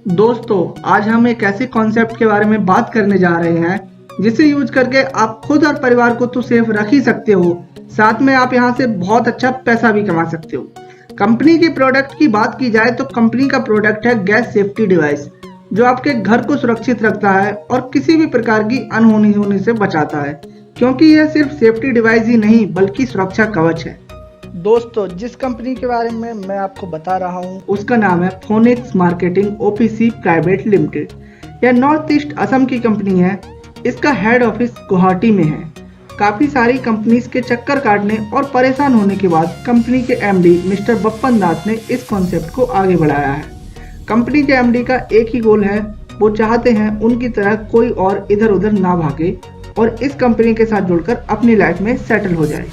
दोस्तों, आज हम एक ऐसे कॉन्सेप्ट के बारे में बात करने जा रहे हैं जिसे यूज करके आप खुद और परिवार को तो सेफ रख ही सकते हो, साथ में आप यहाँ से बहुत अच्छा पैसा भी कमा सकते हो। कंपनी के प्रोडक्ट की बात की जाए तो कंपनी का प्रोडक्ट है गैस सेफ्टी डिवाइस, जो आपके घर को सुरक्षित रखता है और किसी भी प्रकार की अनहोनी होने से बचाता है, क्योंकि यह सिर्फ सेफ्टी डिवाइस ही नहीं बल्कि सुरक्षा कवच है। दोस्तों, जिस कंपनी के बारे में मैं आपको बता रहा हूँ उसका नाम है phoenix marketing OPC private limited. यह नॉर्थ ईस्ट असम की कंपनी है। इसका हेड ऑफिस गुवाहाटी में है। काफी सारी कंपनीज के चक्कर काटने और परेशान होने के बाद कंपनी के एमडी मिस्टर बप्पन दास ने इस कॉन्सेप्ट को आगे बढ़ाया है। कंपनी के एमडी का एक ही गोल है, वो चाहते हैं उनकी तरह कोई और इधर उधर ना भागे और इस कंपनी के साथ जुड़कर अपनी लाइफ में सेटल हो जाए।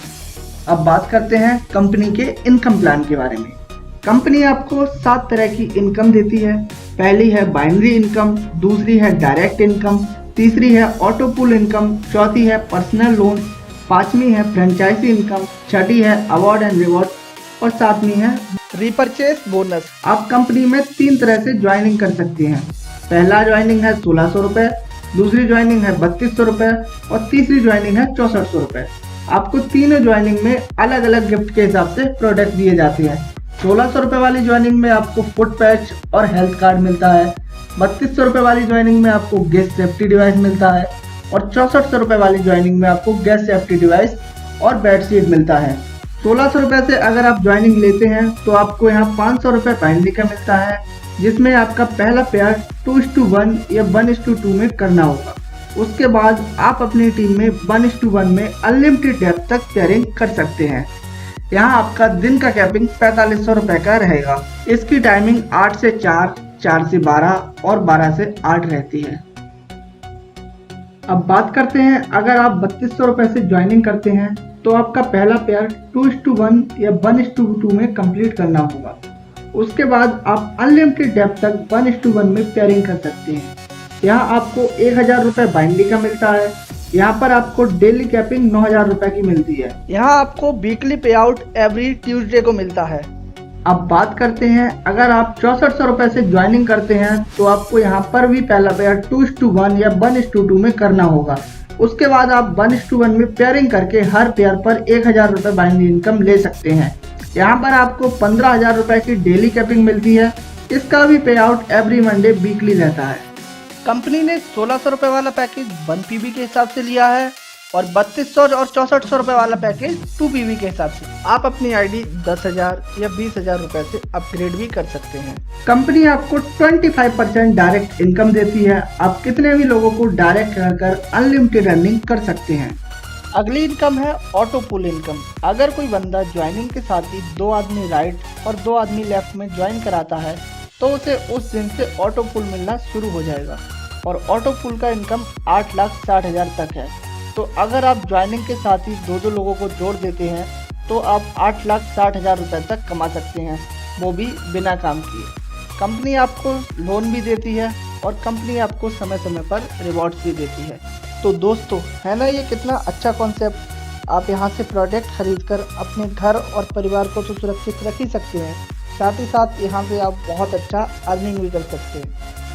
अब बात करते हैं कंपनी के इनकम प्लान के बारे में। कंपनी आपको 7 तरह की इनकम देती है। पहली है बाइनरी इनकम, दूसरी है डायरेक्ट इनकम, तीसरी है ऑटो पूल इनकम, चौथी है पर्सनल लोन, पांचवी है फ्रेंचाइजी इनकम, छठी है अवार्ड एंड रिवॉर्ड और सातवीं है रिपर्चेस बोनस। आप कंपनी में 3 तरह से ज्वाइनिंग कर सकते हैं। पहला ज्वाइनिंग है 1600 रुपए, दूसरी ज्वाइनिंग है 3200 रुपए और तीसरी ज्वाइनिंग है 6400 रुपए। आपको तीनों ज्वाइनिंग में अलग अलग गिफ्ट के हिसाब से प्रोडक्ट दिए जाते हैं। 1600 रुपए वाली ज्वाइनिंग में आपको फुट पैच और हेल्थ कार्ड मिलता है। 3200 रुपए वाली ज्वाइनिंग में आपको गैस सेफ्टी डिवाइस मिलता है और 6400 रुपए वाली ज्वाइनिंग में आपको गैस सेफ्टी डिवाइस और बेडशीट मिलता है। 1600 रुपए से अगर आप ज्वाइनिंग लेते हैं तो आपको यहाँ 500 रुपए बाइनरी का मिलता है, जिसमें आपका पहला पेयर 2:1 या 1:2 में करना होगा। उसके बाद आप अपनी टीम में 1:1 में अनलिमिटेड डेप्थ तक पेयरिंग कर सकते हैं। यहाँ आपका दिन का कैपिंग 4500 रुपए का रहेगा। इसकी टाइमिंग 8 से 4, 4 से 12 और 12 से 8 रहती है। अब बात करते हैं, अगर आप 3200 रुपए से ज्वाइनिंग करते हैं तो आपका पहला पेयर 2:1 या 1:2 में कंप्लीट करना होगा। उसके बाद आप अनलिमिटेड डेप्थ तक 1:1 में पेयरिंग कर सकते हैं। यहाँ आपको 1000 रुपए बाइनरी का मिलता है। यहाँ पर आपको डेली कैपिंग 9000 रुपए की मिलती है। यहाँ आपको वीकली पे आउट एवरी ट्यूसडे को मिलता है। अब बात करते हैं, अगर आप 6400 रुपए से ज्वाइनिंग करते हैं तो आपको यहाँ पर भी पहला पेयर 2:1 या 1:2 में करना होगा। उसके बाद आप 1:1 में पेयरिंग करके हर पेयर पर 1000 रुपए बाइनरी इनकम ले सकते हैं। यहाँ पर आपको 15000 रुपए की डेली कैपिंग मिलती है। इसका भी पे आउट एवरी मंडे वीकली रहता है। कंपनी ने 1600 रुपए वाला पैकेज 1 पीवी के हिसाब से लिया है और 3200 और 6400 रुपए वाला पैकेज 2 पीवी के हिसाब से। आप अपनी आईडी 10,000 या 20,000 रुपए से अपग्रेड भी कर सकते हैं। कंपनी आपको 25% डायरेक्ट इनकम देती है। आप कितने भी लोगों को डायरेक्ट कर अनलिमिटेड अर्निंग कर सकते हैं। अगली इनकम है ऑटो पुल इनकम। अगर कोई बंदा ज्वाइनिंग के साथ ही 2 आदमी राइट और 2 आदमी लेफ्ट में ज्वाइन कराता है तो उसे उस दिन से ऑटो पुल मिलना शुरू हो जाएगा और ऑटो पुल का इनकम 8,60,000 तक है। तो अगर आप ज्वाइनिंग के साथ ही 2 लोगों को जोड़ देते हैं तो आप 8,60,000 रुपये तक कमा सकते हैं, वो भी बिना काम किए। कंपनी आपको लोन भी देती है और कंपनी आपको समय समय पर रिवॉर्ड्स भी देती है। तो दोस्तों, है ना ये कितना अच्छा कॉन्सेप्ट। आप यहाँ से प्रोडक्ट खरीद कर अपने घर और परिवार को तो सुरक्षित रख ही सकते हैं, साथ ही साथ यहाँ पे आप बहुत अच्छा अर्निंग भी कर सकते हैं।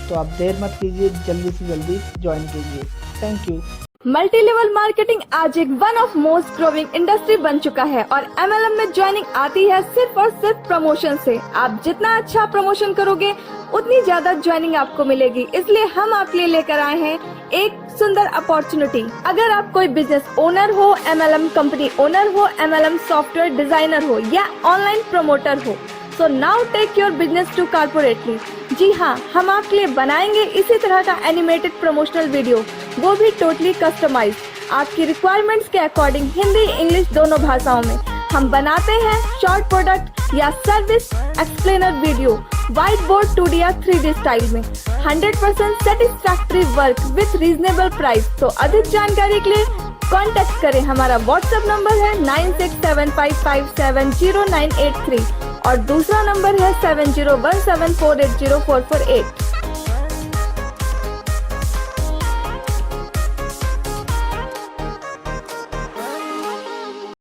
तो आप देर मत कीजिए, जल्दी से जल्दी ज्वाइन कीजिए। Thank you. Multi level marketing आज एक one of most growing industry बन चुका है और MLM में ज्वाइनिंग आती है सिर्फ और सिर्फ प्रमोशन से। आप जितना अच्छा प्रमोशन करोगे उतनी ज्यादा ज्वाइनिंग आपको मिलेगी। इसलिए हम आपके लिए लेकर आए हैं एक सुंदर अपॉर्चुनिटी। अगर आप कोई बिजनेस ओनर हो, MLM कंपनी ओनर हो, MLM सॉफ्टवेयर डिजाइनर हो या ऑनलाइन प्रमोटर हो, so now take your business to corporately. जी हाँ, हम आपके लिए बनाएंगे इसी तरह का एनिमेटेड प्रमोशनल वीडियो, वो भी टोटली कस्टमाइज आपकी रिक्वायरमेंट्स के अकॉर्डिंग, हिंदी इंग्लिश दोनों भाषाओं में। हम बनाते हैं शॉर्ट प्रोडक्ट या service explainer video white board 2D या 3D स्टाइल में। 100% satisfactory work with reasonable price. तो अधिक जानकारी के लिए कांटेक्ट करें। हमारा व्हाट्सएप नंबर है 9675570983 और दूसरा नंबर है 7017480448।